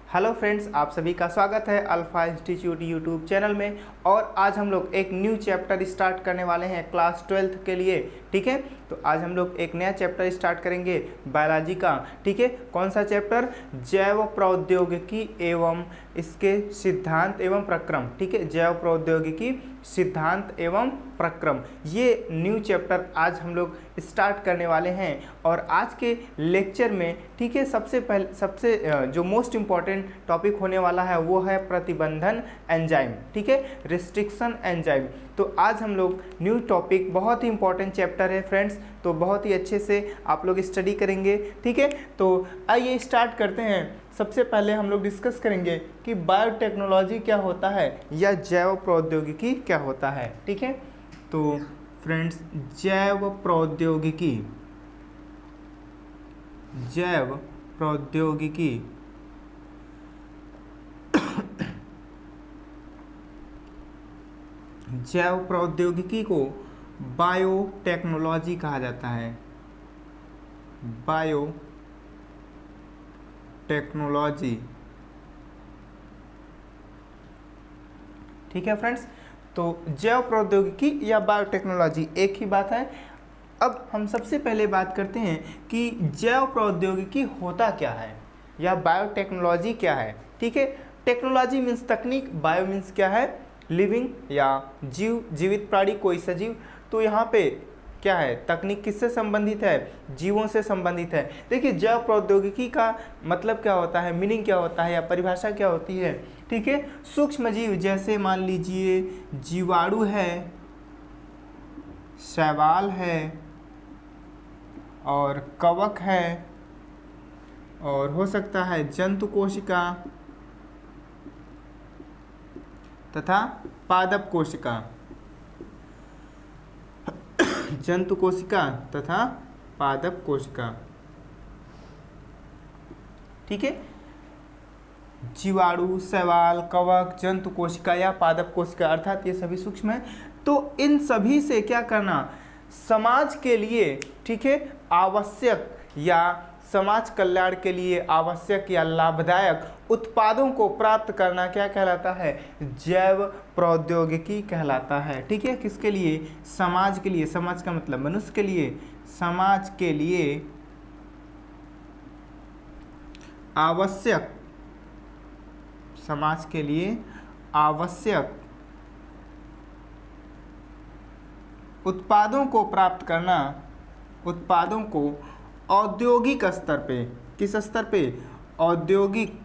Hello friends, आप सभी का स्वागत है अल्फा इंस्टीट्यूट यूट्यूब चैनल में। और आज हम लोग एक न्यू चैप्टर स्टार्ट करने वाले हैं क्लास 12th के लिए। ठीक है, तो आज हम लोग एक नया चैप्टर स्टार्ट करेंगे बायोलॉजी का। ठीक है, कौन सा चैप्टर? जैव प्रौद्योगिकी एवं इसके सिद्धांत एवं प्रक्रम। ठीक है, जैव प्रौद्योगिकी सिद्धांत एवं प्रक्रम, ये न्यू चैप्टर आज हम लोग स्टार्ट करने वाले हैं। और आज के लेक्चर में ठीक है, सबसे जो मोस्ट इम्पॉर्टेंट टॉपिक होने वाला है वो है प्रतिबंधन एंजाइम। ठीक है, रिस्ट्रिक्शन एंजाइम। तो आज हम लोग न्यू टॉपिक, बहुत ही इंपॉर्टेंट चैप्टर है फ्रेंड्स, तो बहुत ही अच्छे से आप लोग स्टडी करेंगे। ठीक है, तो आइए स्टार्ट करते हैं। सबसे पहले हम लोग डिस्कस करेंगे कि बायोटेक्नोलॉजी क्या होता है या जैव प्रौद्योगिकी क्या होता है। ठीक है, तो फ्रेंड्स, जैव प्रौद्योगिकी जैव प्रौद्योगिकी को बायोटेक्नोलॉजी कहा जाता है। बायोटेक्नोलॉजी। ठीक है फ्रेंड्स, तो जैव प्रौद्योगिकी या बायोटेक्नोलॉजी एक ही बात है। अब हम सबसे पहले बात करते हैं कि जैव प्रौद्योगिकी होता क्या है या बायोटेक्नोलॉजी क्या है। ठीक है, टेक्नोलॉजी मीन्स तकनीक, बायो मीन्स क्या है? लिविंग या जीवित प्राणी, कोई सजीव। तो यहाँ पे क्या है? तकनीक किससे संबंधित है? जीवों से संबंधित है। देखिए, जैव प्रौद्योगिकी का मतलब क्या होता है, मीनिंग क्या होता है या परिभाषा क्या होती है? ठीक है, सूक्ष्म जीव जैसे मान लीजिए जीवाणु है, शैवाल है और कवक है, और हो सकता है जंतु कोशिका तथा पादप कोशिका। जंतु कोशिका तथा पादप कोशिका। ठीक है, जीवाणु, शैवाल, कवक, जंतु कोशिका या पादप कोशिका, अर्थात ये सभी सूक्ष्म है। तो इन सभी से क्या करना? समाज के लिए, ठीक है, आवश्यक या समाज कल्याण के लिए आवश्यक या लाभदायक उत्पादों को प्राप्त करना क्या कहलाता है? जैव प्रौद्योगिकी कहलाता है। ठीक है, किसके लिए? समाज के लिए। समाज का मतलब मनुष्य के लिए। समाज के लिए आवश्यक, समाज के लिए आवश्यक उत्पादों को प्राप्त करना, उत्पादों को औद्योगिक स्तर पे, किस स्तर पे? औद्योगिक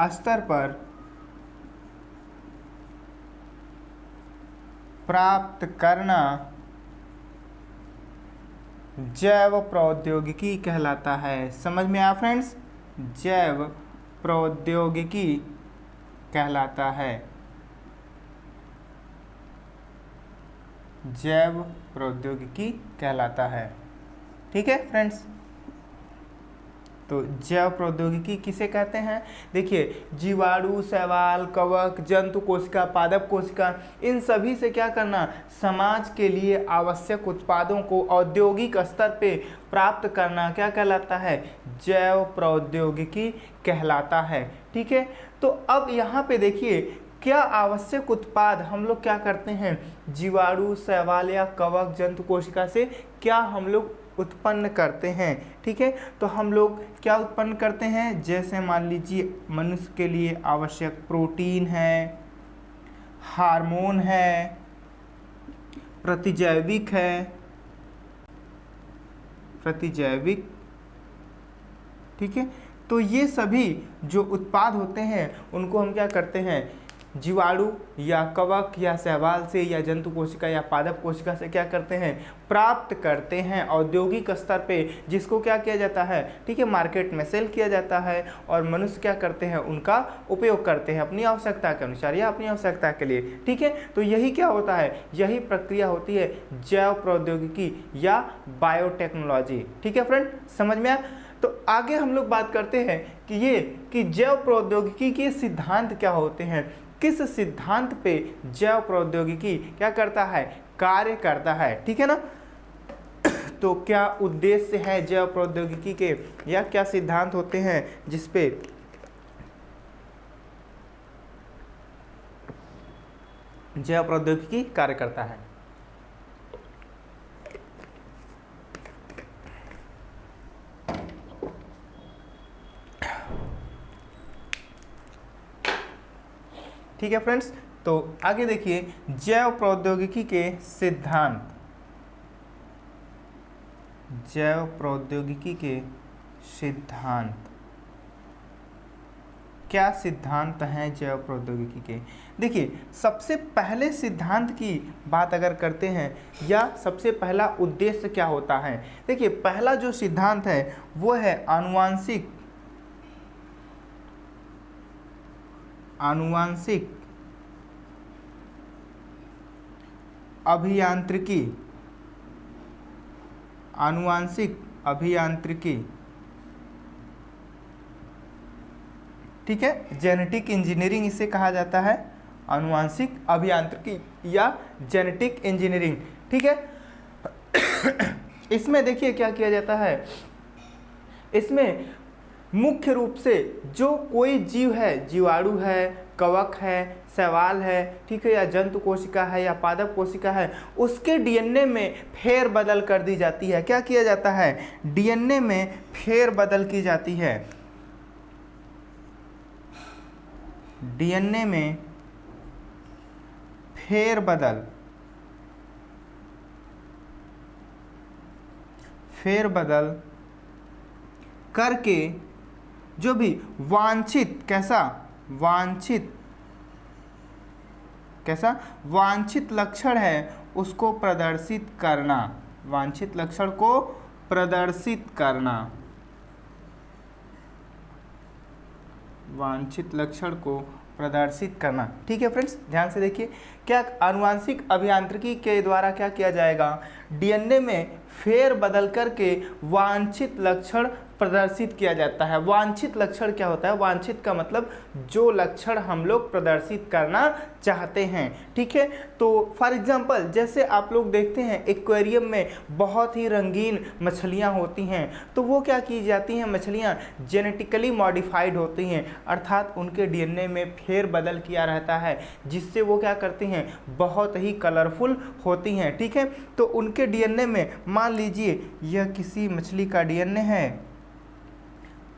स्तर पर प्राप्त करना जैव प्रौद्योगिकी कहलाता है। समझ में आया फ्रेंड्स? जैव प्रौद्योगिकी कहलाता है। जैव प्रौद्योगिकी कहलाता है। ठीक है फ्रेंड्स, तो जैव प्रौद्योगिकी किसे कहते हैं? देखिए, जीवाणु, शैवाल, कवक, जंतु कोशिका, पादप कोशिका, इन सभी से क्या करना? समाज के लिए आवश्यक उत्पादों को औद्योगिक स्तर पे प्राप्त करना क्या कहलाता है? जैव प्रौद्योगिकी कहलाता है। ठीक है, तो अब यहाँ पे देखिए, क्या आवश्यक उत्पाद हम लोग क्या करते हैं? जीवाणु, शैवाल या कवक, जंतु कोशिका से क्या हम लोग उत्पन्न करते हैं? ठीक है, तो हम लोग क्या उत्पन्न करते हैं? जैसे मान लीजिए मनुष्य के लिए आवश्यक प्रोटीन है, हार्मोन है, प्रतिजैविक है, प्रतिजैविक। ठीक है, तो ये सभी जो उत्पाद होते हैं उनको हम क्या करते हैं? जीवाणु या कवक या शैवाल से या जंतु कोशिका या पादप कोशिका से क्या करते हैं? प्राप्त करते हैं औद्योगिक स्तर पे, जिसको क्या किया जाता है? ठीक है, मार्केट में सेल किया जाता है और मनुष्य क्या करते हैं? उनका उपयोग करते हैं अपनी आवश्यकता के अनुसार या अपनी आवश्यकता के लिए। ठीक है, तो यही क्या होता है? यही प्रक्रिया होती है जैव प्रौद्योगिकी या बायोटेक्नोलॉजी। ठीक है फ्रेंड, समझ में आया? तो आगे हम लोग बात करते हैं कि जैव प्रौद्योगिकी के सिद्धांत क्या होते हैं, किस सिद्धांत पे जैव प्रौद्योगिकी क्या करता है? कार्य करता है। ठीक है ना? तो क्या उद्देश्य है जैव प्रौद्योगिकी के, या क्या सिद्धांत होते हैं जिसपे जैव प्रौद्योगिकी कार्य करता है। ठीक है फ्रेंड्स, तो आगे देखिए जैव प्रौद्योगिकी के सिद्धांत। जैव प्रौद्योगिकी के सिद्धांत, क्या सिद्धांत हैं जैव प्रौद्योगिकी के। देखिए सबसे पहले सिद्धांत की बात अगर करते हैं या सबसे पहला उद्देश्य क्या होता है, देखिए पहला जो सिद्धांत है वो है आनुवांशिक अभियांत्रिकी। आनुवांशिक अभियांत्रिकी, ठीक है, जेनेटिक इंजीनियरिंग इसे कहा जाता है, आनुवांशिक अभियांत्रिकी या जेनेटिक इंजीनियरिंग। ठीक है इसमें देखिए क्या किया जाता है, इसमें मुख्य रूप से जो कोई जीव है, जीवाणु है, कवक है, शैवाल है, ठीक है, या जंतु कोशिका है या पादप कोशिका है, उसके डीएनए में फेर बदल कर दी जाती है। क्या किया जाता है, डीएनए में फेर बदल की जाती है। डीएनए में फेर बदल करके जो भी वांछित वांछित लक्षण है उसको प्रदर्शित करना, वांछित लक्षण को प्रदर्शित करना, वांछित लक्षण को प्रदर्शित करना। ठीक है फ्रेंड्स, ध्यान से देखिए, क्या आनुवांशिक अभियांत्रिकी के द्वारा क्या किया जाएगा, डीएनए में फेर बदल करके वांछित लक्षण प्रदर्शित किया जाता है। वांछित लक्षण क्या होता है, वांछित का मतलब जो लक्षण हम लोग प्रदर्शित करना चाहते हैं। ठीक है, तो फॉर एग्जांपल जैसे आप लोग देखते हैं एक्वेरियम में बहुत ही रंगीन मछलियां होती हैं, तो वो क्या की जाती हैं, मछलियां जेनेटिकली मॉडिफाइड होती हैं, अर्थात उनके डीएनए में फेर बदल किया रहता है, जिससे वो क्या करती हैं, बहुत ही कलरफुल होती हैं। ठीक है, तो उनके डीएनए में मान लीजिए यह किसी मछली का डीएनए है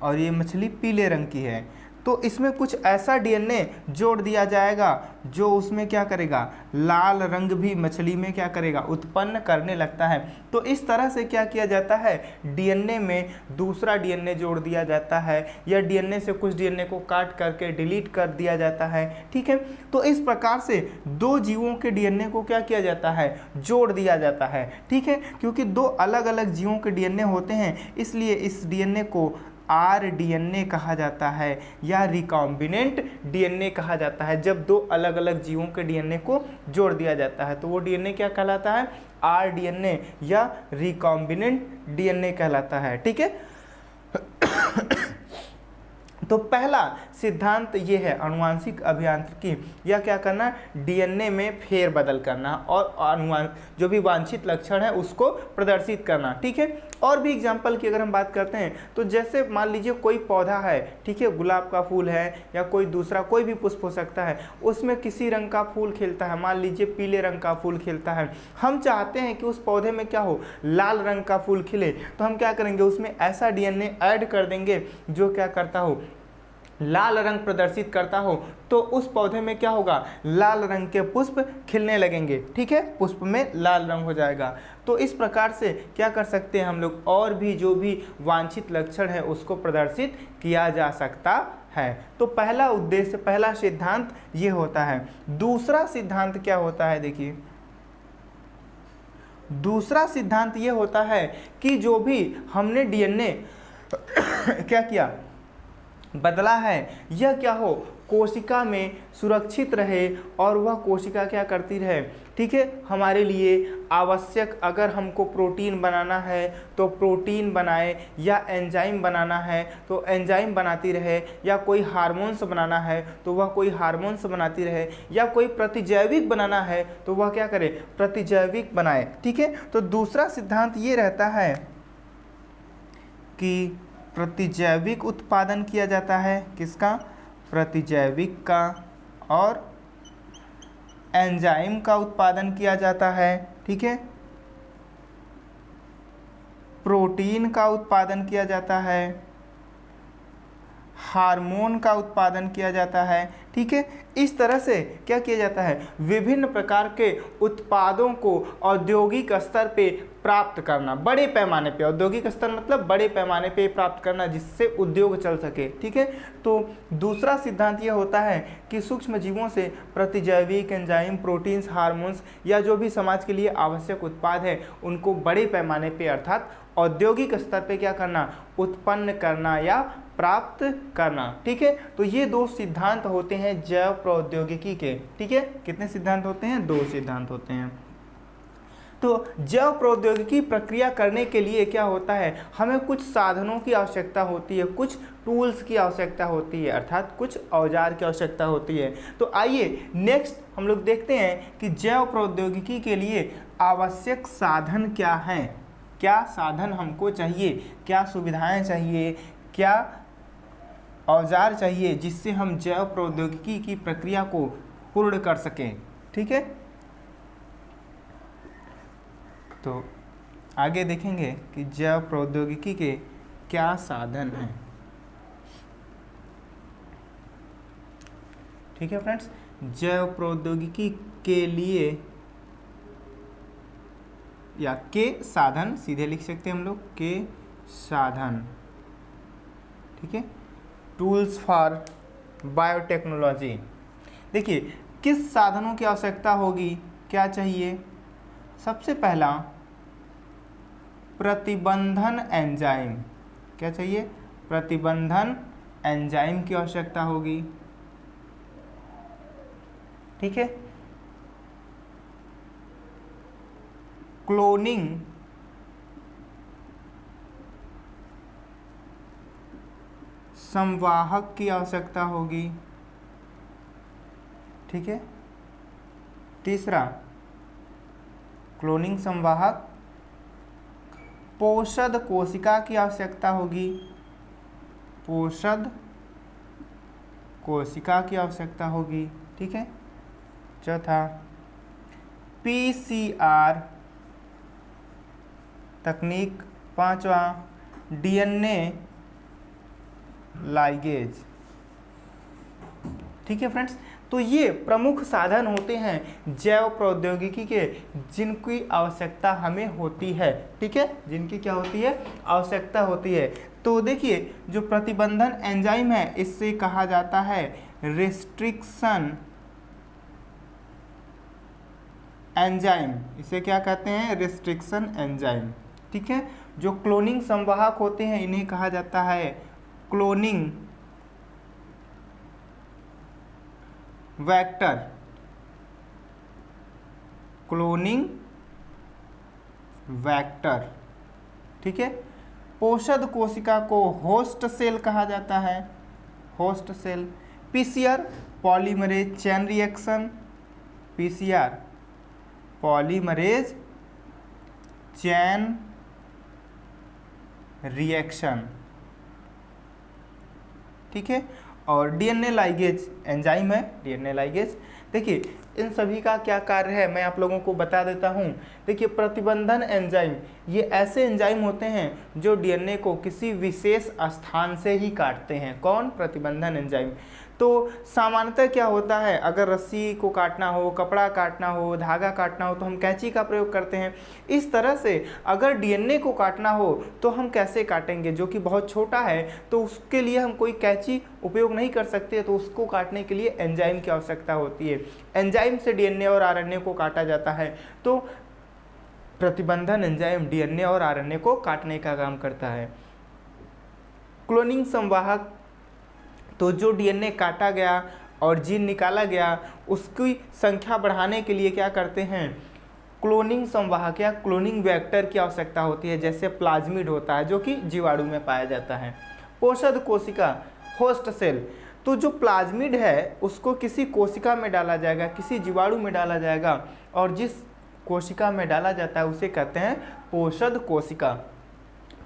और ये मछली पीले रंग की है, तो इसमें कुछ ऐसा डीएनए जोड़ दिया जाएगा जो उसमें क्या करेगा, लाल रंग भी मछली में क्या करेगा, उत्पन्न करने लगता है। तो इस तरह से क्या किया जाता है, डीएनए में दूसरा डीएनए जोड़ दिया जाता है, या डीएनए से कुछ डीएनए को काट करके डिलीट कर दिया जाता है। ठीक है, तो इस प्रकार से दो जीवों के डीएनए को क्या किया जाता है, जोड़ दिया जाता है। ठीक है, क्योंकि दो अलग अलग जीवों के डीएनए होते हैं, इसलिए इस डीएनए को आरडीएनए कहा जाता है या रिकॉम्बिनेंट डीएनए कहा जाता है। जब दो अलग अलग जीवों के डीएनए को जोड़ दिया जाता है तो वो डीएनए क्या कहलाता है, आरडीएनए या रिकॉम्बिनेंट डीएनए कहलाता है। ठीक है तो पहला सिद्धांत ये है आनुवांशिक अभियांत्रिकी, या क्या करना, डीएनए में फेर बदल करना और जो भी वांछित लक्षण है उसको प्रदर्शित करना। ठीक है, और भी एग्जांपल की अगर हम बात करते हैं तो जैसे मान लीजिए कोई पौधा है, ठीक है, गुलाब का फूल है या कोई दूसरा कोई भी पुष्प हो सकता है, उसमें किसी रंग का फूल खिलता है, मान लीजिए पीले रंग का फूल खिलता है, हम चाहते हैं कि उस पौधे में क्या हो, लाल रंग का फूल खिले, तो हम क्या करेंगे, उसमें ऐसा डीएनए ऐड कर देंगे जो क्या करता हो, लाल रंग प्रदर्शित करता हो, तो उस पौधे में क्या होगा, लाल रंग के पुष्प खिलने लगेंगे। ठीक है, पुष्प में लाल रंग हो जाएगा। तो इस प्रकार से क्या कर सकते हैं हम लोग, और भी जो भी वांछित लक्षण है उसको प्रदर्शित किया जा सकता है। तो पहला उद्देश्य, पहला सिद्धांत ये होता है। दूसरा सिद्धांत क्या होता है, देखिए दूसरा सिद्धांत ये होता है कि जो भी हमने डीएनए क्या किया, बदला है, यह क्या हो, कोशिका में सुरक्षित रहे और वह कोशिका क्या करती रहे, ठीक है, हमारे लिए आवश्यक, अगर हमको प्रोटीन बनाना है तो प्रोटीन बनाए, या एंजाइम बनाना है तो एंजाइम बनाती रहे, या कोई हार्मोन्स बनाना है तो वह कोई हार्मोन्स बनाती रहे, या कोई प्रतिजैविक बनाना है तो वह क्या करे, प्रतिजैविक बनाए। ठीक है, तो दूसरा सिद्धांत ये रहता है कि प्रतिजैविक उत्पादन किया जाता है, किसका, प्रतिजैविक का, और एंजाइम का उत्पादन किया जाता है। ठीक है, प्रोटीन का उत्पादन किया जाता है, हार्मोन का उत्पादन किया जाता है। ठीक है, इस तरह से क्या किया जाता है, विभिन्न प्रकार के उत्पादों को औद्योगिक स्तर पे प्राप्त करना, बड़े पैमाने पे, औद्योगिक स्तर मतलब बड़े पैमाने पे प्राप्त करना, जिससे उद्योग चल सके। ठीक है, तो दूसरा सिद्धांत यह होता है कि सूक्ष्म जीवों से प्रतिजैविक, एंजाइम, प्रोटीन्स, हार्मोन्स या जो भी समाज के लिए आवश्यक उत्पाद है उनको बड़े पैमाने पे अर्थात औद्योगिक स्तर पे क्या करना, उत्पन्न करना या प्राप्त करना। ठीक है, तो ये दो सिद्धांत होते हैं जैव प्रौद्योगिकी के। ठीक है, कितने सिद्धांत होते हैं, दो सिद्धांत होते हैं। तो जैव प्रौद्योगिकी प्रक्रिया करने के लिए क्या होता है, हमें कुछ साधनों की आवश्यकता होती है, कुछ टूल्स की आवश्यकता होती है, अर्थात कुछ औजार की आवश्यकता होती है। तो आइए नेक्स्ट हम लोग देखते हैं कि जैव प्रौद्योगिकी के लिए आवश्यक साधन क्या हैं, क्या साधन हमको चाहिए, क्या सुविधाएं चाहिए, क्या औजार चाहिए जिससे हम जैव प्रौद्योगिकी की प्रक्रिया को पूर्ण कर सकें। ठीक है, तो आगे देखेंगे कि जैव प्रौद्योगिकी के क्या साधन हैं। ठीक है फ्रेंड्स, जैव प्रौद्योगिकी के लिए या के साधन सीधे लिख सकते हैं हम लोग, के साधन। ठीक है, टूल्स फॉर बायोटेक्नोलॉजी। देखिए किस साधनों की आवश्यकता होगी, क्या चाहिए, सबसे पहला प्रतिबंधन एंजाइम। क्या चाहिए, प्रतिबंधन एंजाइम की आवश्यकता होगी। ठीक है, क्लोनिंग संवाहक की आवश्यकता होगी। ठीक है, तीसरा क्लोनिंग संवाहक पोषद कोशिका की आवश्यकता होगी, पोषद कोशिका की आवश्यकता होगी। ठीक है, चौथा पीसीआर तकनीक, पांचवा डीएनए लाइगेज। ठीक है फ्रेंड्स, तो ये प्रमुख साधन होते हैं जैव प्रौद्योगिकी के जिनकी आवश्यकता हमें होती है। ठीक है, जिनकी क्या होती है, आवश्यकता होती है। तो देखिए जो प्रतिबंधन एंजाइम है इससे कहा जाता है रिस्ट्रिक्शन एंजाइम, इसे क्या कहते हैं, रिस्ट्रिक्शन एंजाइम। ठीक है, जो क्लोनिंग संवाहक होते हैं इन्हें कहा जाता है क्लोनिंग वेक्टर, क्लोनिंग वेक्टर। ठीक है, पोषद कोशिका को होस्ट सेल कहा जाता है, host cell. PCR polymerase chain reaction, PCR polymerase chain reaction. ठीक है, और डीएनए लाइगेज एंजाइम है, डीएनए लाइगेज। देखिए इन सभी का क्या कार्य है मैं आप लोगों को बता देता हूँ। देखिए प्रतिबंधन एंजाइम ये ऐसे एंजाइम होते हैं जो डीएनए को किसी विशेष स्थान से ही काटते हैं। कौन, प्रतिबंधन एंजाइम। तो सामान्यतः क्या होता है, अगर रस्सी को काटना हो, कपड़ा काटना हो, धागा काटना हो तो हम कैंची का प्रयोग करते हैं। इस तरह से अगर डीएनए को काटना हो तो हम कैसे काटेंगे, जो कि बहुत छोटा है, तो उसके लिए हम कोई कैंची उपयोग नहीं कर सकते, तो उसको काटने के लिए एंजाइम की आवश्यकता होती है। एंजाइम से डीएनए और आरएनए को काटा जाता है। तो प्रतिबंधन एंजाइम डीएनए और आरएनए को काटने का काम करता है। क्लोनिंग संवाहक, तो जो डीएनए काटा गया और जीन निकाला गया, उसकी संख्या बढ़ाने के लिए क्या करते हैं, क्लोनिंग संवाहक या क्लोनिंग वेक्टर की आवश्यकता होती है, जैसे प्लाज्मिड होता है जो कि जीवाणु में पाया जाता है। पोषद कोशिका, होस्ट सेल, तो जो प्लाज्मिड है उसको किसी कोशिका में डाला जाएगा, किसी जीवाणु में डाला जाएगा, और जिस कोशिका में डाला जाता है उसे कहते हैं पोषद कोशिका।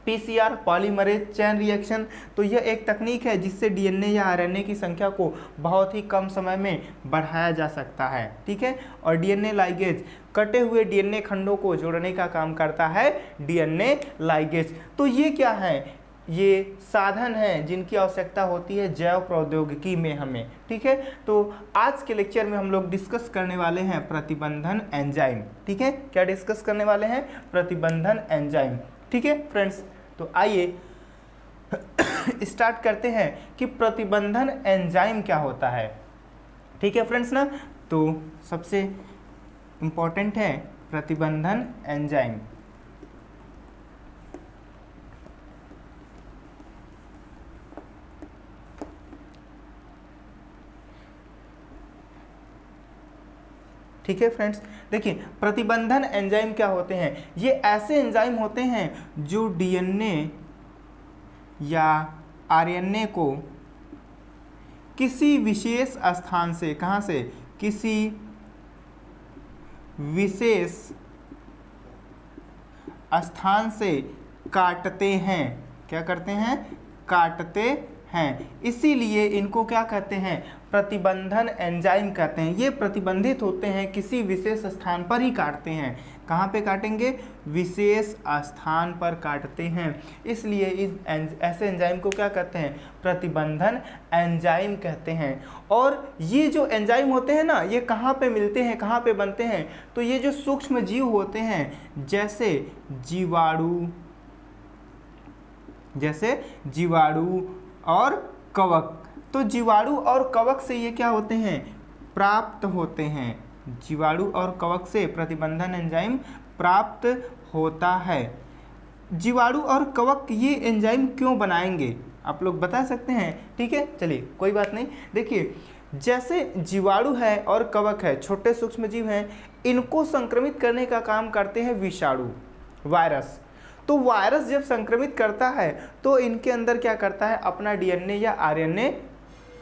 पीसीआर, पॉलीमरेज चेन रिएक्शन, तो यह एक तकनीक है जिससे डीएनए या आरएनए की संख्या को बहुत ही कम समय में बढ़ाया जा सकता है, ठीक है। और डीएनए लाइगेज, कटे हुए डीएनए खंडों को जोड़ने का काम करता है डीएनए लाइगेज। तो ये क्या है, ये साधन हैं जिनकी आवश्यकता होती है जैव प्रौद्योगिकी में हमें, ठीक है। तो आज के लेक्चर में हम लोग डिस्कस करने वाले हैं प्रतिबंधन एंजाइम, ठीक है। क्या डिस्कस करने वाले हैं, प्रतिबंधन एंजाइम, ठीक है फ्रेंड्स। तो आइए स्टार्ट करते हैं कि प्रतिबंधन एंजाइम क्या होता है, ठीक है फ्रेंड्स ना। तो सबसे इम्पोर्टेंट है प्रतिबंधन एंजाइम। ठीक है फ्रेंड्स, देखिए प्रतिबंधन एंजाइम क्या होते हैं, ये ऐसे एंजाइम होते हैं जो डीएनए या आरएनए को किसी विशेष स्थान से, कहाँ से, किसी विशेष स्थान से काटते हैं, क्या करते हैं, काटते हैं, इसीलिए इनको क्या कहते हैं, प्रतिबंधन एंजाइम कहते हैं। ये प्रतिबंधित होते हैं, किसी विशेष स्थान पर ही काटते हैं। कहाँ पे काटेंगे, विशेष स्थान पर काटते हैं, इसलिए इस ऐसे एंजाइम को क्या कहते हैं, प्रतिबंधन एंजाइम कहते हैं। और ये जो एंजाइम होते हैं ना, ये कहाँ पे मिलते हैं, कहाँ पे बनते हैं, तो ये जो सूक्ष्म जीव होते हैं जैसे जीवाणु और कवक, तो जीवाणु और कवक से ये क्या होते हैं, प्राप्त होते हैं। जीवाणु और कवक से प्रतिबंधन एंजाइम प्राप्त होता है। जीवाणु और कवक ये एंजाइम क्यों बनाएंगे, आप लोग बता सकते हैं, ठीक है। चलिए कोई बात नहीं, देखिए जैसे जीवाणु है और कवक है, छोटे सूक्ष्म जीव हैं, इनको संक्रमित करने का काम करते हैं विषाणु, वायरस। तो वायरस जब संक्रमित करता है तो इनके अंदर क्या करता है, अपना डीएनए या आरएनए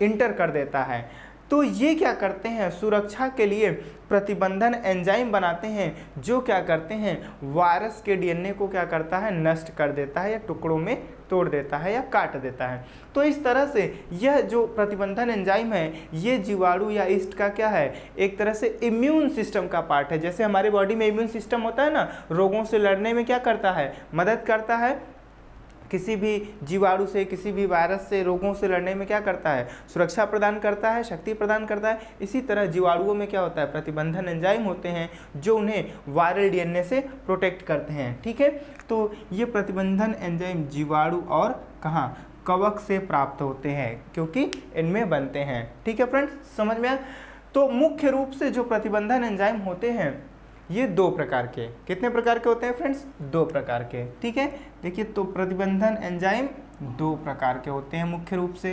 इंटर कर देता है। तो ये क्या करते हैं, सुरक्षा के लिए प्रतिबंधन एंजाइम बनाते हैं, जो क्या करते हैं, वायरस के डीएनए को क्या करता है, नष्ट कर देता है या टुकड़ों में तोड़ देता है या काट देता है। तो इस तरह से यह जो प्रतिबंधन एंजाइम है, ये जीवाणु या ईस्ट का क्या है, एक तरह से इम्यून सिस्टम का पार्ट है। जैसे हमारे बॉडी में इम्यून सिस्टम होता है ना, रोगों से लड़ने में क्या करता है, मदद करता है, किसी भी जीवाणु से, किसी भी वायरस से, रोगों से लड़ने में क्या करता है, सुरक्षा प्रदान करता है, शक्ति प्रदान करता है। इसी तरह जीवाणुओं में क्या होता है, प्रतिबंधन एंजाइम होते हैं जो उन्हें वायरल डीएनए से प्रोटेक्ट करते हैं, ठीक है। तो ये प्रतिबंधन एंजाइम जीवाणु और कहाँ, कवक से प्राप्त होते हैं, क्योंकि इनमें बनते हैं, ठीक है फ्रेंड्स, समझ में आया। तो मुख्य रूप से जो प्रतिबंधन एंजाइम होते हैं ये दो प्रकार के, कितने प्रकार के होते हैं फ्रेंड्स, दो प्रकार के, ठीक है। देखिए तो प्रतिबंधन एंजाइम दो प्रकार के होते हैं मुख्य रूप से।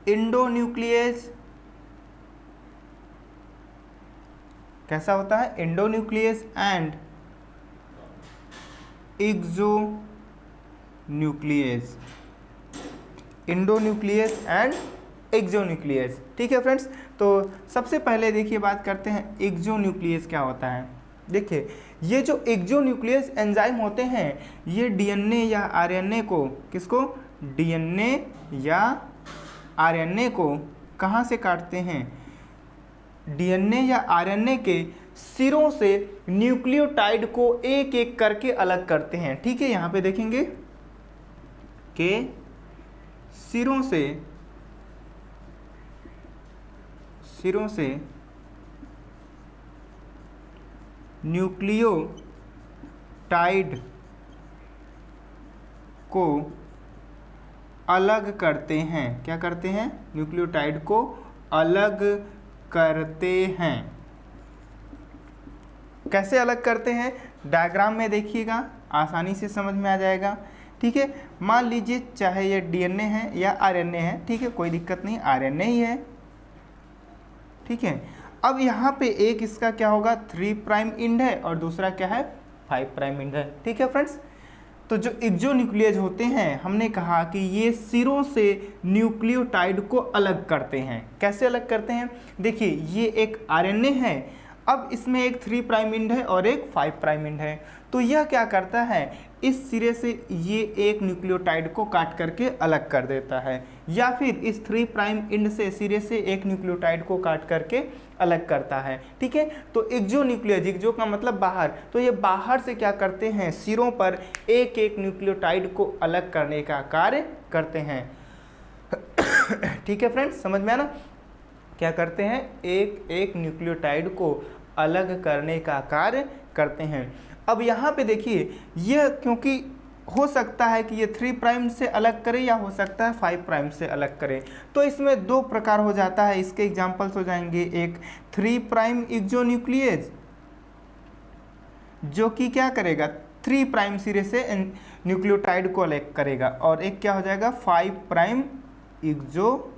इंडोन्यूक्लियस कैसा होता है, endonuclease and exonuclease, endonuclease and exonuclease, ठीक है फ्रेंड्स। तो सबसे पहले देखिए बात करते हैं एक्सोन्यूक्लियस क्या होता है। देखिए ये जो एक्सोन्यूक्लियस एंजाइम होते हैं, ये डीएनए या आरएनए को, किसको, डीएनए या आरएनए को कहाँ से काटते हैं, डीएनए या आरएनए के सिरों से न्यूक्लियोटाइड को एक एक करके अलग करते हैं, ठीक है। यहाँ पे देखेंगे कि सिरों से न्यूक्लियोटाइड को अलग करते हैं, क्या करते हैं, न्यूक्लियोटाइड को अलग करते हैं। कैसे अलग करते हैं, डायग्राम में देखिएगा, आसानी से समझ में आ जाएगा। ठीक है, मान लीजिए चाहे ये डीएनए है या आरएनए है, ठीक है, कोई दिक्कत नहीं, आरएनए ही है। ठीक है, अब यहाँ पे एक इसका क्या होगा 3 प्राइम एंड है और दूसरा क्या है 5 प्राइम एंड है। ठीक है फ्रेंड्स, तो जो एक्सोन्यूक्लियेज होते हैं हमने कहा कि ये सिरों से न्यूक्लियोटाइड को अलग करते हैं। कैसे अलग करते हैं, देखिए ये एक आरएनए है, अब इसमें एक 3 प्राइम एंड है और एक 5 प्राइम एंड है, तो यह क्या करता है इस सिरे से ये एक न्यूक्लियोटाइड को काट करके अलग कर देता है, या फिर इस 3 प्राइम एंड से सिरे से एक न्यूक्लियोटाइड को काट करके अलग करता है। ठीक है, तो एक्सोन्यूक्लियेज, एक्सो का मतलब बाहर, तो ये बाहर से क्या करते हैं सिरों पर एक एक न्यूक्लियोटाइड को अलग करने का कार्य करते हैं। ठीक है फ्रेंड्स, समझ में आना, क्या करते हैं एक एक न्यूक्लियोटाइड को अलग करने का कार्य करते हैं। अब यहाँ पे देखिए यह क्योंकि हो सकता है कि ये 3 प्राइम से अलग करे या हो सकता है 5 प्राइम से अलग करे, तो इसमें 2 प्रकार हो जाता है। इसके एग्जांपल्स हो जाएंगे, एक 3 प्राइम एक्सोन्यूक्लियेज जो कि क्या करेगा 3 प्राइम सिरे से न्यूक्लियोटाइड को अलग करेगा, और एक क्या हो जाएगा 5 प्राइम एक्सोन्यूक्लियेज,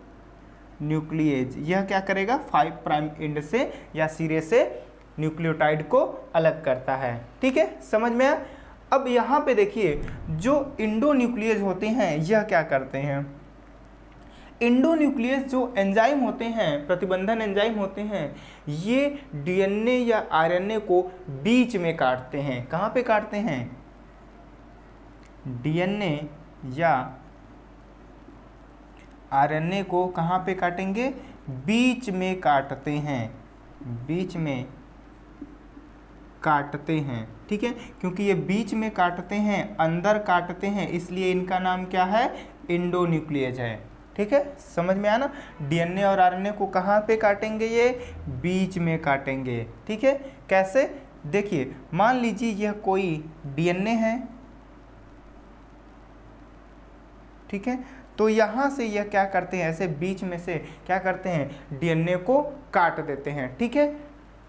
यह क्या करेगा 5 प्राइम एंड से या सिरे से न्यूक्लियोटाइड को अलग करता है। ठीक है, समझ में आया। अब यहाँ पे देखिए जो इंडोन्यूक्लियेज होते हैं यह क्या करते हैं, इंडोन्यूक्लियस जो एंजाइम होते हैं, प्रतिबंधन एंजाइम होते हैं, ये डीएनए या आरएनए को बीच में काटते हैं। कहाँ पे काटते हैं, डीएनए या आरएनए को कहाँ पे काटेंगे, बीच में काटते हैं, बीच में काटते हैं। ठीक है, क्योंकि ये बीच में काटते हैं, अंदर काटते हैं, इसलिए इनका नाम क्या है इंडोन्यूक्लियेज है। ठीक है, समझ में आया ना, डीएनए और आरएनए को कहाँ पे काटेंगे, ये बीच में काटेंगे। ठीक है, कैसे, देखिए मान लीजिए यह कोई डीएनए है, ठीक है, तो यहाँ से यह क्या करते हैं, ऐसे बीच में से क्या करते हैं डीएनए को काट देते हैं। ठीक है,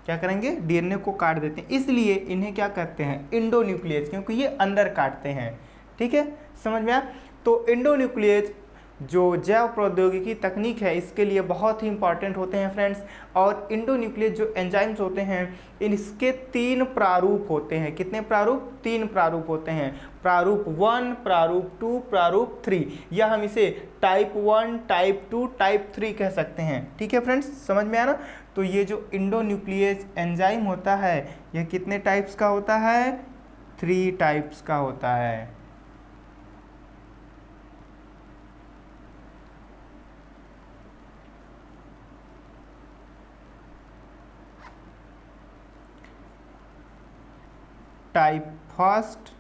क्या करेंगे डीएनए को काट देते हैं, इसलिए इन्हें क्या कहते हैं इंडोन्यूक्लियेज, क्योंकि ये अंदर काटते हैं। ठीक है, समझ में आया। तो इंडोन्यूक्लियेज जो जैव प्रौद्योगिकी तकनीक है इसके लिए बहुत ही इंपॉर्टेंट होते हैं फ्रेंड्स। और इंडोन्यूक्लियेज जो एंजाइम्स होते हैं इसके 3 प्रारूप होते हैं। कितने प्रारूप, 3 प्रारूप होते हैं, प्रारूप 1, प्रारूप 2, प्रारूप 3, या हम इसे टाइप 1, टाइप 2, टाइप 3 कह सकते हैं। ठीक है फ्रेंड्स, समझ में आया ना। तो ये जो इंडोन्यूक्लियेज एंजाइम होता है यह कितने टाइप्स का होता है, 3 टाइप्स का होता है। Type first,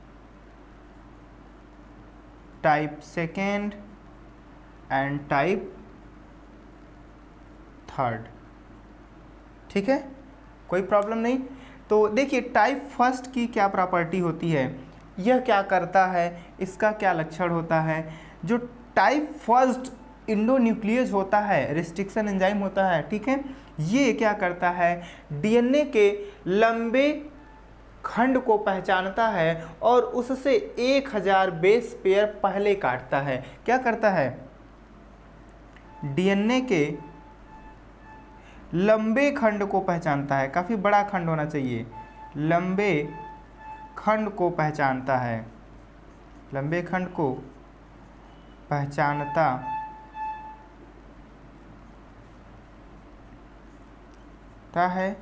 type second and type third. ठीक है, कोई प्रॉब्लम नहीं। तो देखिए टाइप फर्स्ट की क्या प्रॉपर्टी होती है, यह क्या करता है, इसका क्या लक्षण होता है। जो टाइप फर्स्ट इंडोन्यूक्लियेज होता है, रिस्ट्रिक्शन एंजाइम होता है, ठीक है, ये क्या करता है डीएनए के लंबे खंड को पहचानता है और उससे 1000 बेस पेयर पहले काटता है। क्या करता है, डीएनए के लंबे खंड को पहचानता है, काफ़ी बड़ा खंड होना चाहिए, लंबे खंड को पहचानता है, लंबे खंड को पहचानता है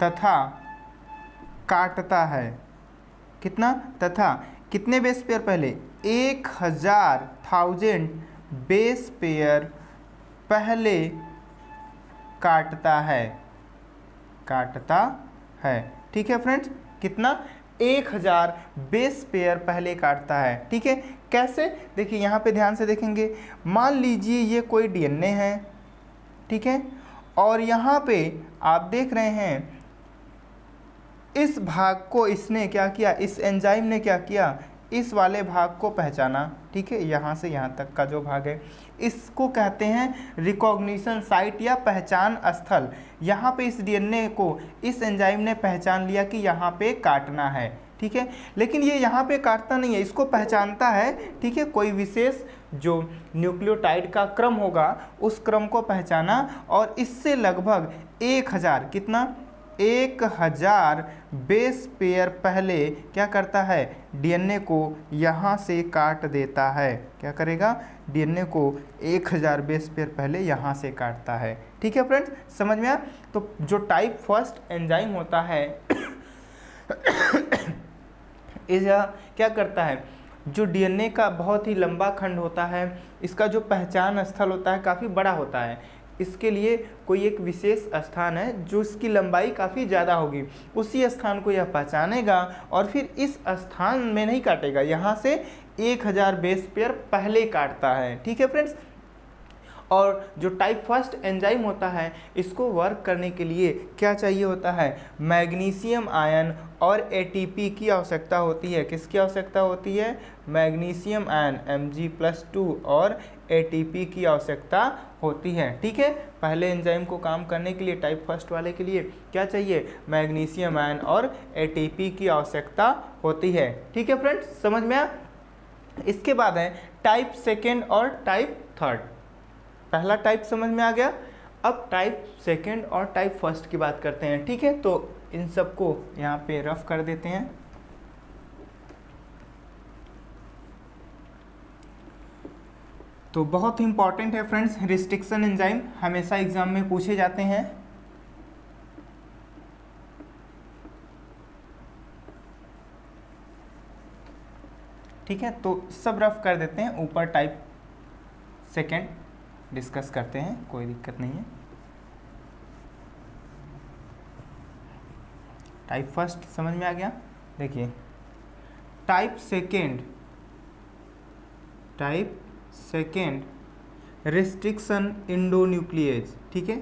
तथा काटता है। कितना, तथा कितने बेस पेयर पहले, 1000 बेस पेयर पहले काटता है, काटता है। ठीक है फ्रेंड्स, कितना 1000 बेस पेयर पहले काटता है। ठीक है, कैसे, देखिए यहाँ पे ध्यान से देखेंगे, मान लीजिए ये कोई डीएनए है, ठीक है, और यहाँ पे आप देख रहे हैं इस भाग को इसने क्या किया, इस एंजाइम ने क्या किया, इस वाले भाग को पहचाना। ठीक है, यहाँ से यहाँ तक का जो भाग है इसको कहते हैं रिकॉग्निशन साइट या पहचान स्थल। यहाँ पे इस डीएनए को इस एंजाइम ने पहचान लिया कि यहाँ पे काटना है, ठीक है। लेकिन ये यहाँ पे काटता नहीं है, इसको पहचानता है, ठीक है। कोई विशेष जो न्यूक्लियोटाइड का क्रम होगा उस क्रम को पहचाना और इससे लगभग 1000 कितना 1000 बेस पेयर पहले क्या करता है, डीएनए को यहाँ से काट देता है। क्या करेगा, डीएनए को 1000 बेस पेयर पहले यहाँ से काटता है। ठीक है फ्रेंड्स, समझ में आया। तो जो टाइप फर्स्ट एंजाइम होता है इस क्या करता है, जो डीएनए का बहुत ही लंबा खंड होता है, इसका जो पहचान स्थल होता है काफ़ी बड़ा होता है। इसके लिए कोई एक विशेष स्थान है जो इसकी लंबाई काफ़ी ज़्यादा होगी, उसी स्थान को यह पहचानेगा और फिर इस स्थान में नहीं काटेगा, यहाँ से 1000 बेस पेयर पहले काटता है। ठीक है फ्रेंड्स। और जो टाइप फर्स्ट एंजाइम होता है इसको वर्क करने के लिए क्या चाहिए होता है, मैग्नीशियम आयन और एटीपी की आवश्यकता होती है। किसकी आवश्यकता होती है, मैग्नीशियम आयन Mg+2 और एटीपी की आवश्यकता होती है। ठीक है, पहले एंजाइम को काम करने के लिए टाइप फर्स्ट वाले के लिए क्या चाहिए, मैग्नीशियम आयन और एटीपी की आवश्यकता होती है। ठीक है फ्रेंड्स, समझ में आया। इसके बाद है टाइप सेकेंड और टाइप थर्ड। पहला टाइप समझ में आ गया, अब टाइप सेकेंड और टाइप फर्स्ट की बात करते हैं। ठीक है, तो इन सबको यहाँ पे रफ कर देते हैं। तो बहुत ही इंपॉर्टेंट है फ्रेंड्स, रिस्ट्रिक्शन एंजाइम हमेशा एग्जाम में पूछे जाते हैं। ठीक है, तो सब रफ कर देते हैं, ऊपर टाइप सेकेंड डिस्कस करते हैं, कोई दिक्कत नहीं है। टाइप फर्स्ट समझ में आ गया। देखिए टाइप सेकेंड रिस्ट्रिक्शन इंडोन्यूक्लिएज। ठीक है,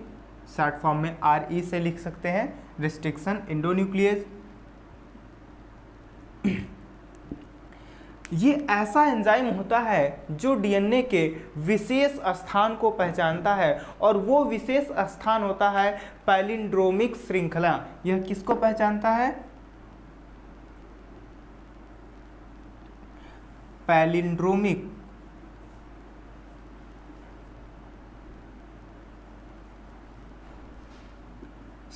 शॉर्ट फॉर्म में RE से लिख सकते हैं, रिस्ट्रिक्शन इंडोन्यूक्लिएज। ये ऐसा एंजाइम होता है जो डीएनए के विशेष स्थान को पहचानता है और वो विशेष स्थान होता है पैलिंड्रोमिक श्रृंखला। यह किसको पहचानता है, पैलिंड्रोमिक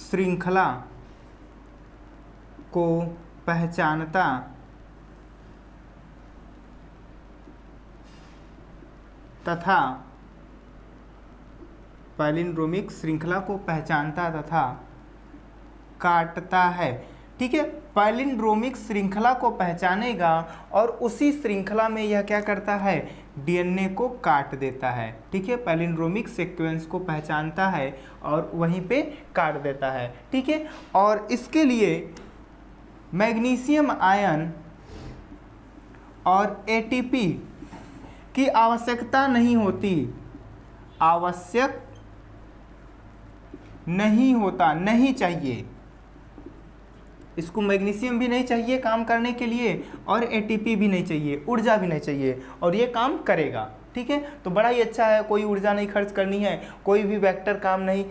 श्रृंखला को पहचानता तथा पैलिंड्रोमिक श्रृंखला को पहचानता तथा काटता है। ठीक है, पैलिंड्रोमिक श्रृंखला को पहचानेगा और उसी श्रृंखला में यह क्या करता है, डीएनए को काट देता है। ठीक है, पैलिंड्रोमिक सीक्वेंस को पहचानता है और वहीं पे काट देता है। ठीक है, और इसके लिए मैग्नीशियम आयन और एटीपी की आवश्यकता नहीं होती, आवश्यक नहीं होता, नहीं चाहिए। इसको मैग्नीशियम भी नहीं चाहिए काम करने के लिए और एटीपी भी नहीं चाहिए, ऊर्जा भी नहीं चाहिए, और ये काम करेगा। ठीक है, तो बड़ा ही अच्छा है, कोई ऊर्जा नहीं खर्च करनी है, कोई भी वेक्टर काम नहीं,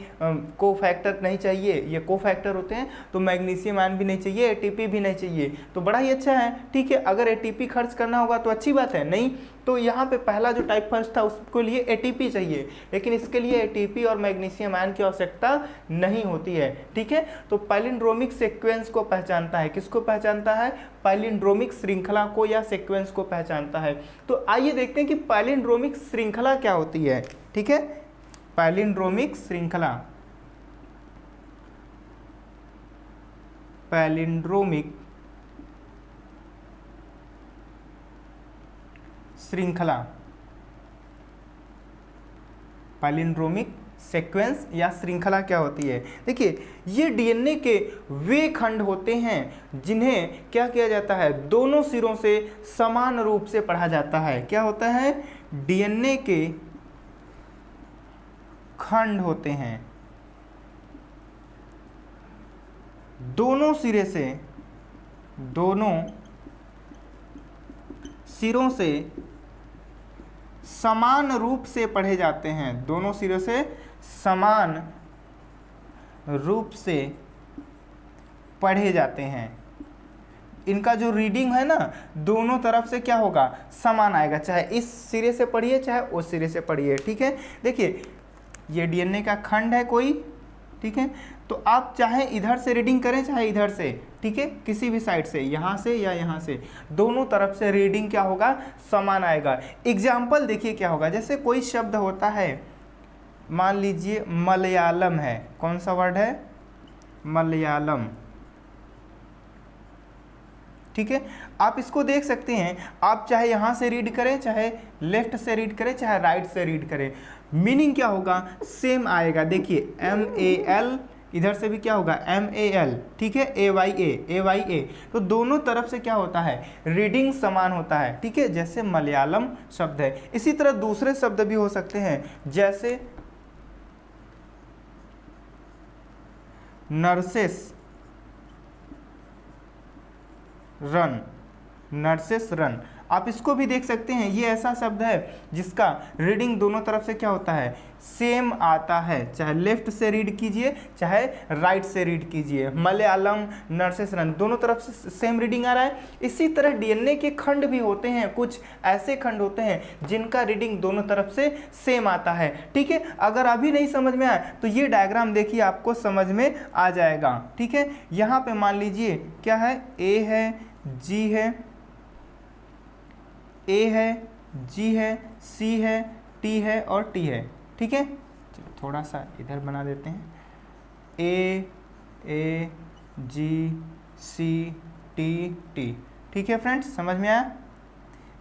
को फैक्टर नहीं चाहिए, ये को फैक्टर होते हैं। तो मैग्नीशियम आयन भी नहीं चाहिए, एटीपी भी नहीं चाहिए, तो बड़ा ही अच्छा है। ठीक है, अगर एटीपी खर्च करना होगा तो अच्छी बात है, नहीं तो यहाँ पे पहला जो टाइप फर्स्ट था उसके लिए एटीपी चाहिए, लेकिन इसके लिए एटीपी और मैग्नीशियम आयन की आवश्यकता नहीं होती है। ठीक है, तो पैलिंड्रोमिक सीक्वेंस को पहचानता है, किसको पहचानता है, पैलिंड्रोमिक श्रृंखला को या सीक्वेंस को पहचानता है। तो आइए देखते हैं कि पैलिंड्रोमिक श्रृंखला क्या होती है। ठीक है, पैलिंड्रोमिक श्रृंखला, पैलिंड्रोमिक श्रृंखला, पैलिंड्रोमिक सीक्वेंस या श्रृंखला क्या होती है। देखिए ये डीएनए के वे खंड होते हैं जिन्हें क्या किया जाता है, दोनों सिरों से समान रूप से पढ़ा जाता है। क्या होता है, डीएनए के खंड होते हैं, दोनों सिरे से, दोनों सिरों से समान रूप से पढ़े जाते हैं, दोनों सिरों से समान रूप से पढ़े जाते हैं। इनका जो रीडिंग है ना दोनों तरफ से क्या होगा, समान आएगा, चाहे इस सिरे से पढ़िए चाहे उस सिरे से पढ़िए। ठीक है, देखिए ये डीएनए का खंड है कोई, ठीक है, तो आप चाहे इधर से रीडिंग करें चाहे इधर से, ठीक है, किसी भी साइड से, यहाँ से या यहाँ से, दोनों तरफ से रीडिंग क्या होगा, समान आएगा। एग्जाम्पल देखिए क्या होगा, जैसे कोई शब्द होता है, मान लीजिए मलयालम है, कौन सा वर्ड है, मलयालम, ठीक है, आप इसको देख सकते हैं, आप चाहे यहाँ से रीड करें चाहे लेफ्ट से रीड करें चाहे राइट से रीड करें, मीनिंग क्या होगा, सेम आएगा। देखिए MAL, इधर से भी क्या होगा MAL, ठीक है, AYA, तो दोनों तरफ से क्या होता है, रीडिंग समान होता है। ठीक है, जैसे मलयालम शब्द है, इसी तरह दूसरे शब्द भी हो सकते हैं, जैसे नर्सेस रन, नर्सेस रन, आप इसको भी देख सकते हैं, ये ऐसा शब्द है जिसका रीडिंग दोनों तरफ से क्या होता है, सेम आता है, चाहे लेफ्ट से रीड कीजिए चाहे राइट से रीड कीजिए, मलयालम, नर्सेस रन, दोनों तरफ से सेम रीडिंग आ रहा है। इसी तरह डीएनए के खंड भी होते हैं, कुछ ऐसे खंड होते हैं जिनका रीडिंग दोनों तरफ से सेम आता है। ठीक है, अगर अभी नहीं समझ में आए तो ये डायग्राम देखिए, आपको समझ में आ जाएगा। ठीक है, यहाँ पे मान लीजिए क्या है, ए है, जी है, ए है, जी है, सी है, टी है और टी है। ठीक है, चलो थोड़ा सा इधर बना देते हैं, ए जी सी टी टी। ठीक है फ्रेंड्स, समझ में आया।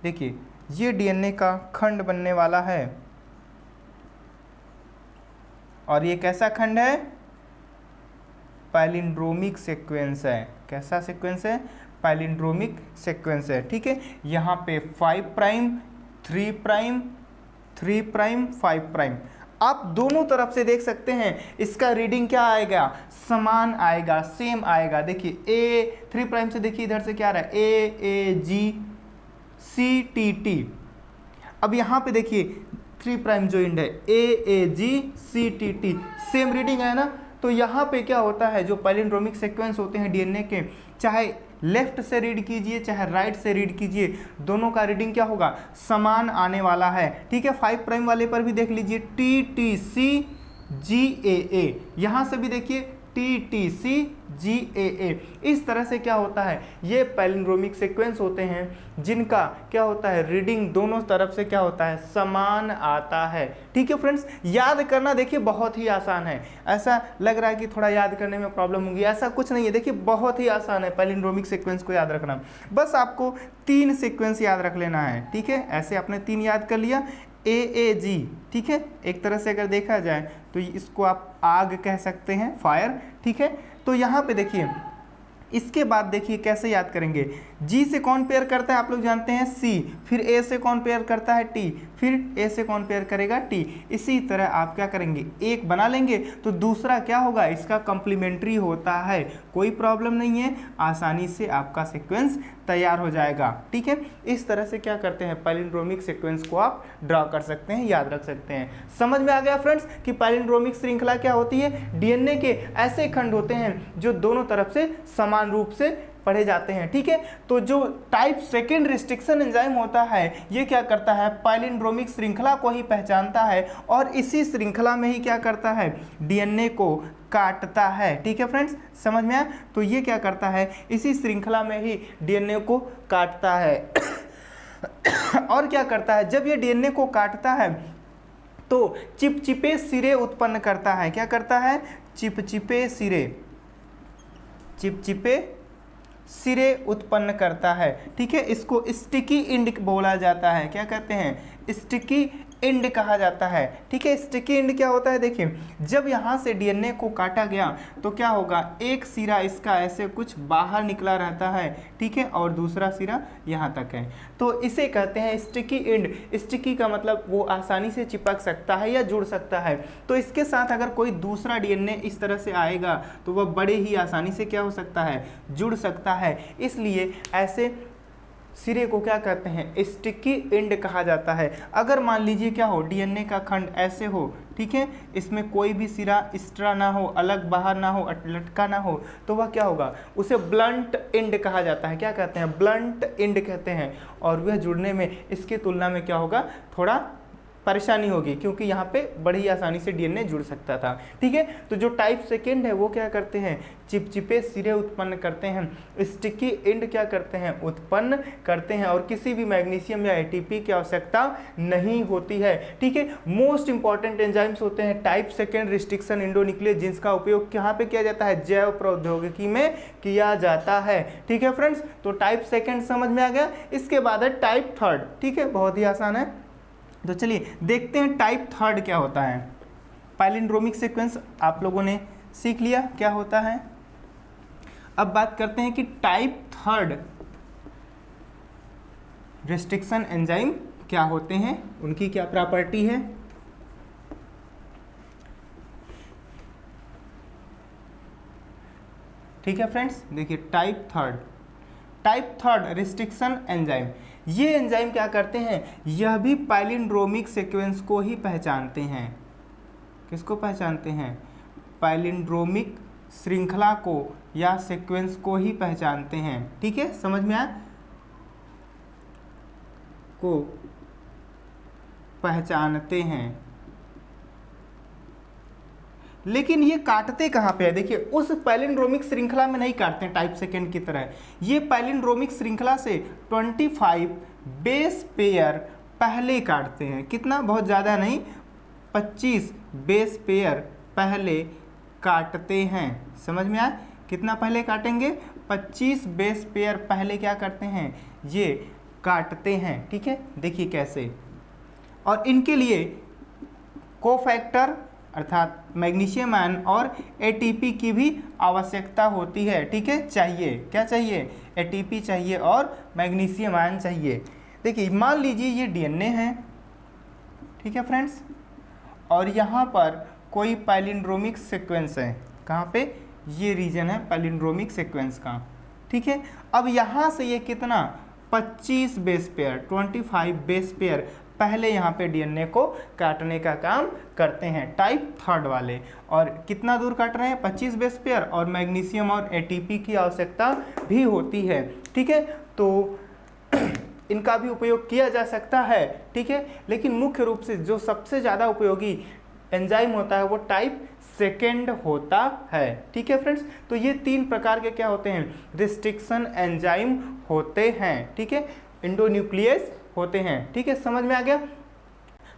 देखिए ये डीएनए का खंड बनने वाला है, और ये कैसा खंड है, पैलिंड्रोमिक सीक्वेंस है। कैसा सीक्वेंस है, पैलिंड्रोमिक सीक्वेंस है। ठीक है, यहाँ पे 5 प्राइम 3 प्राइम 3 प्राइम 5 प्राइम, आप दोनों तरफ से देख सकते हैं, इसका रीडिंग क्या आएगा, समान आएगा, सेम आएगा। देखिए ए 3 प्राइम से देखिए इधर से क्या आ रहा है, A G C T T. अब यहाँ पे देखिए 3 प्राइम जो इंड है, A G C T T, same reading है ना। तो यहाँ पे क्या होता है, जो पैलिंड्रोमिक सीक्वेंस होते हैं डीएनए के, चाहे लेफ्ट से रीड कीजिए चाहे राइट से रीड कीजिए, दोनों का रीडिंग क्या होगा, समान आने वाला है। ठीक है, 5 प्राइम वाले पर भी देख लीजिए TTC GAA, यहाँ से भी देखिए TTC GAA। इस तरह से क्या होता है, ये पैलिंड्रोमिक सीक्वेंस होते हैं जिनका क्या होता है, रीडिंग दोनों तरफ से क्या होता है, समान आता है। ठीक है फ्रेंड्स, याद करना देखिए बहुत ही आसान है। ऐसा लग रहा है कि थोड़ा याद करने में प्रॉब्लम होगी, ऐसा कुछ नहीं है। देखिए बहुत ही आसान है पैलिंड्रोमिक सीक्वेंस को याद रखना, बस आपको 3 सीक्वेंस याद रख लेना है। ठीक है, ऐसे आपने 3 याद कर लिया, AAG। ठीक है, एक तरह से अगर देखा जाए तो इसको आप आग कह सकते हैं, फायर। ठीक है, तो यहाँ पे देखिए, इसके बाद देखिए कैसे याद करेंगे, जी से कौन पेयर करता है आप लोग जानते हैं, सी, फिर ए से कौन पेयर करता है, टी, फिर ए से कौन पेयर करेगा, टी। इसी तरह आप क्या करेंगे, एक बना लेंगे तो दूसरा क्या होगा, इसका कम्प्लीमेंट्री होता है, कोई प्रॉब्लम नहीं है, आसानी से आपका सीक्वेंस तैयार हो जाएगा। ठीक है, इस तरह से क्या करते हैं, पैलिंड्रोमिक सीक्वेंस को आप ड्रा कर सकते हैं, याद रख सकते हैं। समझ में आ गया फ्रेंड्स कि पैलिंड्रोमिक श्रृंखला क्या होती है, डीएनए के ऐसे खंड होते हैं जो दोनों तरफ से समान रूप से पढ़े जाते हैं। ठीक है, तो जो टाइप सेकेंड रिस्ट्रिक्शन एंजाइम होता है, ये क्या करता है, पैलिंड्रोमिक श्रृंखला को ही पहचानता है और इसी श्रृंखला में ही क्या करता है, डीएनए को काटता है। ठीक है फ्रेंड्स, समझ में आया। तो ये क्या करता है, इसी श्रृंखला में ही डीएनए को काटता है और क्या करता है, जब ये डीएनए को काटता है तो चिपचिपे सिरे उत्पन्न करता है। क्या करता है, चिपचिपे सिरे, चिपचिपे सिरे उत्पन्न करता है। ठीक है, इसको स्टिकी एंड बोला जाता है। क्या कहते हैं, स्टिकी एंड कहा जाता है। ठीक है, स्टिकी एंड क्या होता है, देखिए जब यहाँ से डीएनए को काटा गया तो क्या होगा, एक सिरा इसका ऐसे कुछ बाहर निकला रहता है। ठीक है, और दूसरा सिरा यहाँ तक है, तो इसे कहते हैं स्टिकी एंड। स्टिकी का मतलब वो आसानी से चिपक सकता है या जुड़ सकता है। तो इसके साथ अगर कोई दूसरा डीएनए इस तरह से आएगा तो वह बड़े ही आसानी से क्या हो सकता है, जुड़ सकता है। इसलिए ऐसे सिरे को क्या कहते हैं, स्टिकी एंड कहा जाता है। अगर मान लीजिए क्या हो, डीएनए का खंड ऐसे हो, ठीक है, इसमें कोई भी सिरा एक्स्ट्रा ना हो, अलग बाहर ना हो, लटका ना हो, तो वह क्या होगा, उसे ब्लंट एंड कहा जाता है। क्या कहते हैं, ब्लंट एंड कहते हैं। और वह जुड़ने में इसकी तुलना में क्या होगा, थोड़ा परेशानी होगी, क्योंकि यहाँ पे बड़ी आसानी से डीएनए जुड़ सकता था। ठीक है, तो जो टाइप सेकेंड है वो क्या करते हैं, चिपचिपे सिरे उत्पन्न करते हैं, स्टिकी एंड क्या करते हैं, उत्पन्न करते हैं, और किसी भी मैग्नीशियम या एटीपी की आवश्यकता नहीं होती है। ठीक है, मोस्ट इंपॉर्टेंट एंजाइम्स होते हैं टाइप सेकेंड रिस्ट्रिक्शन एंडोन्यूक्लियस, जिसका उपयोग कहाँ पे किया जाता है, जैव प्रौद्योगिकी में किया जाता है। ठीक है फ्रेंड्स, तो टाइप सेकेंड समझ में आ गया। इसके बाद है टाइप थर्ड। ठीक है, बहुत ही आसान है। तो चलिए देखते हैं टाइप थर्ड क्या होता है। पैलिंड्रोमिक सीक्वेंस आप लोगों ने सीख लिया क्या होता है। अब बात करते हैं कि टाइप थर्ड रिस्ट्रिक्शन एंजाइम क्या होते हैं, उनकी क्या प्रॉपर्टी है। ठीक है फ्रेंड्स, देखिए टाइप थर्ड रिस्ट्रिक्शन एंजाइम, ये एंजाइम क्या करते हैं, यह भी पैलिंड्रोमिक सीक्वेंस को ही पहचानते हैं। किसको पहचानते हैं, पैलिंड्रोमिक श्रृंखला को या सीक्वेंस को ही पहचानते हैं। ठीक है, समझ में आया, को पहचानते हैं। लेकिन ये काटते कहाँ पे है, देखिए उस पैलिंड्रोमिक श्रृंखला में नहीं काटते हैं टाइप सेकेंड की तरह। ये पैलिंड्रोमिक श्रृंखला से 25 बेस पेयर पहले काटते हैं। कितना, बहुत ज़्यादा नहीं, 25 बेस पेयर पहले काटते हैं। समझ में आया, कितना पहले काटेंगे, 25 बेस पेयर पहले क्या करते हैं, ये काटते हैं। ठीक है, देखिए कैसे। और इनके लिए कोफैक्टर अर्थात मैग्नीशियम आयन और एटीपी की भी आवश्यकता होती है। ठीक है, चाहिए, क्या चाहिए, एटीपी चाहिए और मैग्नीशियम आयन चाहिए। देखिए मान लीजिए ये डीएनए है, ठीक है फ्रेंड्स, और यहाँ पर कोई पैलिंड्रोमिक सीक्वेंस है। कहाँ पे, ये रीजन है पैलिंड्रोमिक सीक्वेंस का। ठीक है, अब यहाँ से ये कितना, 25 बेस पेयर, 25 बेस पेयर पहले यहाँ पे डीएनए को काटने का काम करते हैं टाइप थर्ड वाले। और कितना दूर काट रहे हैं, 25 बेस पेयर, और मैग्नीशियम और एटीपी की आवश्यकता भी होती है। ठीक है, तो इनका भी उपयोग किया जा सकता है। ठीक है, लेकिन मुख्य रूप से जो सबसे ज़्यादा उपयोगी एंजाइम होता है वो टाइप सेकेंड होता है। ठीक है फ्रेंड्स, तो ये 3 प्रकार के क्या होते हैं, रिस्ट्रिक्शन एंजाइम होते हैं। ठीक है, एंडोन्यूक्लियस होते हैं। ठीक है, समझ में आ गया।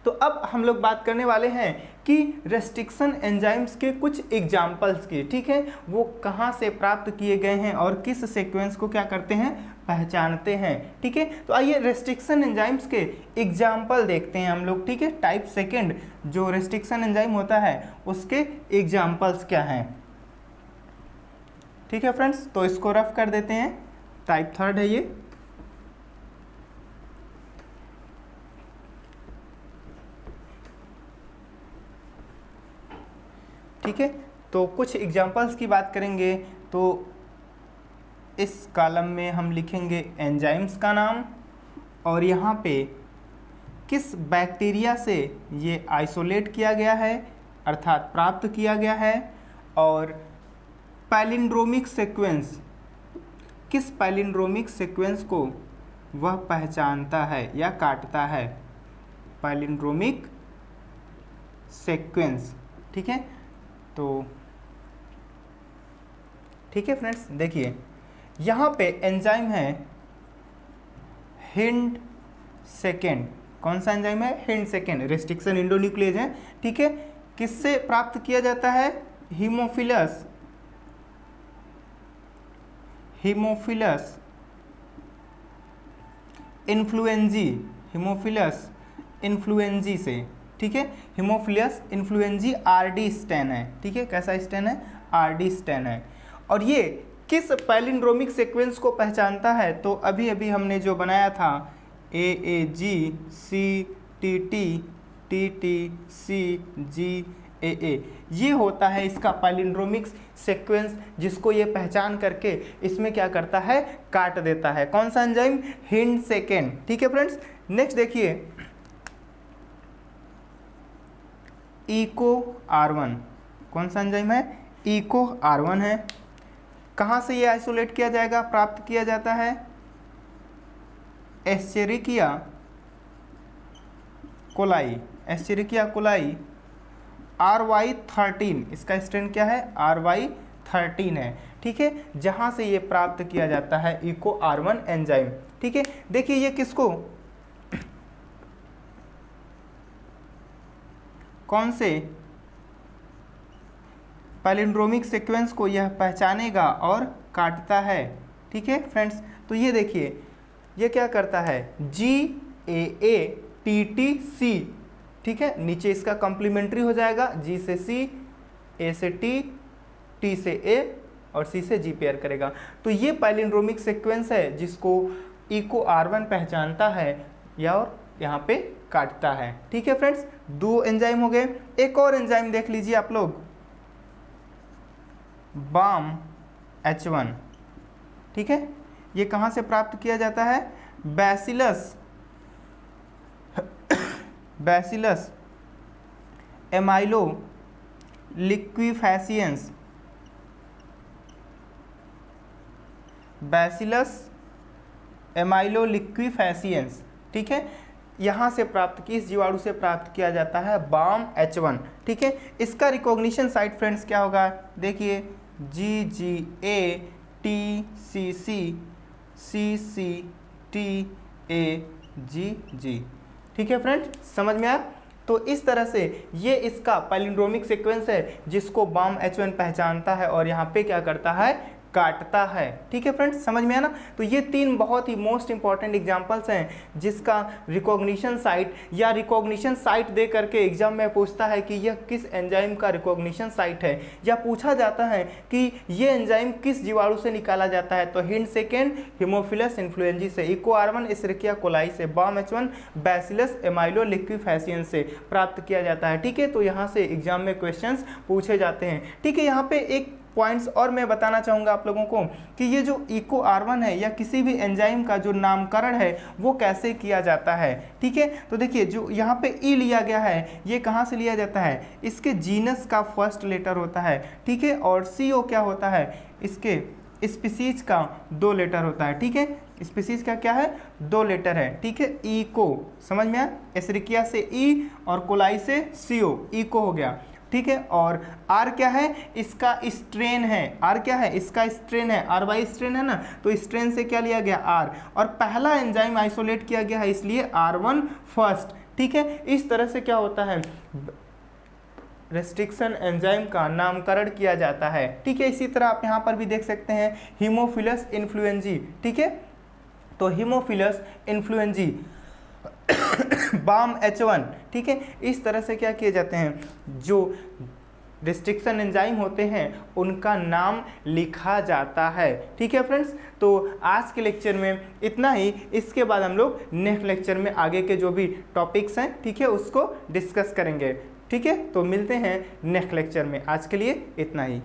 तो अब हम लोग बात करने वाले हैं कि रेस्ट्रिक्शन एंजाइम्स के कुछ एग्जाम्पल्स की। ठीक है, वो कहाँ से प्राप्त किए गए हैं और किस सीक्वेंस को क्या करते हैं, पहचानते हैं। ठीक है, तो आइए रेस्ट्रिक्शन एंजाइम्स के एग्जाम्पल देखते हैं हम लोग। ठीक है, टाइप सेकेंड जो रेस्ट्रिक्शन एंजाइम होता है उसके एग्जाम्पल्स क्या हैं। ठीक है फ्रेंड्स, तो इसको रफ कर देते हैं। टाइप थर्ड है ये। ठीक है, तो कुछ एग्जाम्पल्स की बात करेंगे तो इस कॉलम में हम लिखेंगे एंजाइम्स का नाम, और यहाँ पे किस बैक्टीरिया से ये आइसोलेट किया गया है अर्थात प्राप्त किया गया है, और पैलिंड्रोमिक सीक्वेंस, किस पैलिंड्रोमिक सीक्वेंस को वह पहचानता है या काटता है, पैलिंड्रोमिक सीक्वेंस। ठीक है, तो ठीक है फ्रेंड्स, देखिए यहाँ पे एंजाइम है हिंड सेकेंड। कौन सा एंजाइम है, हिंड सेकेंड, रेस्ट्रिक्शन एंडोन्यूक्लियस है। ठीक है, किससे प्राप्त किया जाता है, हीमोफिलस इन्फ्लुएंजी, हीमोफिलस इन्फ्लुएंजी से। ठीक है, हीमोफिलस इन्फ्लुएंजी आरडी स्टेन है। ठीक है, कैसा स्टेन है, आरडी स्टेन है। और ये किस पैलिंड्रोमिक सीक्वेंस को पहचानता है, तो अभी अभी हमने जो बनाया था AAG CTT TT CG ये होता है इसका पैलिंड्रोमिक सीक्वेंस, जिसको ये पहचान करके इसमें क्या करता है, काट देता है। कौन सा एंजाइम, हिंड सेकेंड। ठीक है फ्रेंड्स, नेक्स्ट देखिए इको R1। कौन सा एंजाइम है, इको R1 है। कहाँ से ये आइसोलेट किया जाएगा, प्राप्त किया जाता है एस्चेरिकिया कोलाई, एस्चेरिकिया कोलाई RY13, इसका स्ट्रेन क्या है, RY13 है। ठीक है, जहाँ से ये प्राप्त किया जाता है इको R1 एंजाइम। ठीक है, देखिए ये किसको, कौन से पैलिंड्रोमिक सीक्वेंस को यह पहचानेगा और काटता है। ठीक है फ्रेंड्स, तो ये देखिए ये क्या करता है, GAATTC। ठीक है, नीचे इसका कॉम्प्लीमेंट्री हो जाएगा, G से C, A से T, T से A और C से G पेयर करेगा। तो ये पैलिंड्रोमिक सीक्वेंस है जिसको इको R1 पहचानता है या और यहाँ पे काटता है। ठीक है फ्रेंड्स, 2 एंजाइम हो गए। एक और एंजाइम देख लीजिए आप लोग, बाम H1। ठीक है, ये कहाँ से प्राप्त किया जाता है, बैसिलस एमाइलो लिक्विफेशियंस, बैसिलस एमाइलो लिक्विफेशियंस। ठीक है, यहाँ से प्राप्त, किस जीवाणु से प्राप्त किया जाता है, बाम H1। ठीक है, इसका रिकॉग्निशन साइट फ्रेंड्स क्या होगा, देखिए GGATCC CCTAGG। ठीक है फ्रेंड्स, समझ में आया। तो इस तरह से ये इसका पैलिंड्रोमिक सीक्वेंस है जिसको बाम H1 पहचानता है और यहाँ पे क्या करता है, काटता है। ठीक है फ्रेंड्स, समझ में आया ना। तो ये 3 बहुत ही मोस्ट इंपॉर्टेंट एग्जांपल्स हैं जिसका रिकॉग्निशन साइट या रिकॉग्निशन साइट दे करके एग्जाम में पूछता है कि यह किस एंजाइम का रिकॉग्निशन साइट है, या पूछा जाता है कि ये एंजाइम किस जीवाणु से निकाला जाता है। तो हिंड सेकेंड हीमोफिलस इन्फ्लुएंजी से, इको R1 एस्चेरिकिया कोलाई से, बाम H1 बैसिलस एमाइलो लिक्विफेशियंस से प्राप्त किया जाता है। ठीक है, तो यहाँ से एग्जाम में क्वेश्चंस पूछे जाते हैं। ठीक है, यहाँ पे एक पॉइंट्स और मैं बताना चाहूँगा आप लोगों को कि ये जो इको R1 है या किसी भी एंजाइम का जो नामकरण है वो कैसे किया जाता है। ठीक है, तो देखिए जो यहाँ पे ई लिया गया है ये कहाँ से लिया जाता है, इसके जीनस का फर्स्ट लेटर होता है। ठीक है, और CO क्या होता है, इसके स्पीसीज का 2 लेटर होता है। ठीक है, स्पीसीज का क्या है, 2 लेटर है। ठीक है, इको, समझ में आया, एस्चेरिकिया से E और कोलाई से CO, इको हो गया। ठीक है, और R क्या है, इसका स्ट्रेन है, R क्या है, इसका स्ट्रेन है, RY स्ट्रेन है ना, तो स्ट्रेन से क्या लिया गया, R, और पहला एंजाइम आइसोलेट किया गया है इसलिए R1 फर्स्ट। ठीक है, इस तरह से क्या होता है, रेस्ट्रिक्शन एंजाइम का नामकरण किया जाता है। ठीक है, इसी तरह आप यहाँ पर भी देख सकते हैं हीमोफिलस इन्फ्लुएंजी। ठीक है, तो हीमोफिलस इन्फ्लुएंजी बाम H1। ठीक है, इस तरह से क्या किए जाते हैं, जो रिस्ट्रिक्शन एंजाइम होते हैं उनका नाम लिखा जाता है। ठीक है फ्रेंड्स, तो आज के लेक्चर में इतना ही। इसके बाद हम लोग नेक्स्ट लेक्चर में आगे के जो भी टॉपिक्स हैं, ठीक है, उसको डिस्कस करेंगे। ठीक है, तो मिलते हैं नेक्स्ट लेक्चर में। आज के लिए इतना ही।